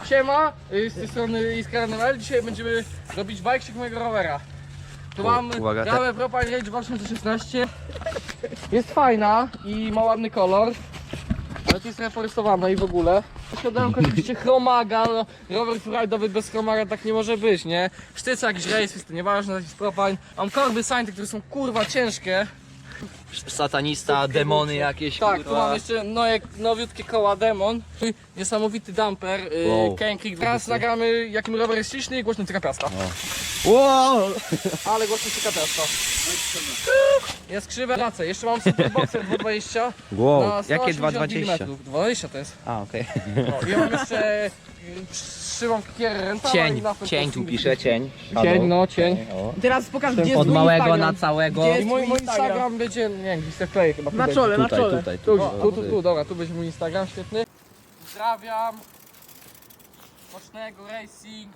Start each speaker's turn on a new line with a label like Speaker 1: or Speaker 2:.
Speaker 1: Siema, z tej strony Iskra. Dzisiaj będziemy robić bajksik mojego rowera. Tu mam Rawę Propine Rage 2016. Jest fajna i ma ładny kolor, ale to jest reforestowana i w ogóle. Siodełko oczywiście chromaga, no, rower frajdowy bez chromaga tak nie może być, nie? Sztyca jakiś race, jest to nieważne, jakiś propine. Mam korby Sainty, które są kurwa ciężkie.
Speaker 2: Satanista, demony jakieś.
Speaker 1: Tak,
Speaker 2: kurwa.
Speaker 1: tu mam jeszcze nowiutkie koła Demon. Niesamowity dumper,
Speaker 2: Wow.
Speaker 1: Kenkick. Teraz nagramy jakim rower jest śliczny i głośny cyka piasta.
Speaker 2: Wow.
Speaker 1: Ale głośny cyka piasta. Jest krzywe, wracę. Jeszcze mam super boxer 220
Speaker 2: Wow.
Speaker 1: na 180
Speaker 2: Jakie 220?
Speaker 1: mm. 20 to jest.
Speaker 2: A, okej.
Speaker 1: O, i ja mam jeszcze trzymam kierę rentala
Speaker 2: Cień,
Speaker 1: i napęd
Speaker 2: cień tu
Speaker 1: Tesla.
Speaker 2: pisze, cień.
Speaker 1: Cień, no cień.
Speaker 2: O.
Speaker 3: Teraz pokaż, gdzie jest
Speaker 2: Od
Speaker 3: twój
Speaker 2: małego
Speaker 3: Instagram.
Speaker 2: na całego.
Speaker 3: Gdzie
Speaker 1: I
Speaker 3: jest
Speaker 1: mój
Speaker 3: twój
Speaker 1: Instagram będzie, nie wiem, gdzieś play chyba.
Speaker 3: Na czole, na czole.
Speaker 1: Tu, dobra, tu będzie mój Instagram, świetny. Pozdrawiam. Smacznego racing.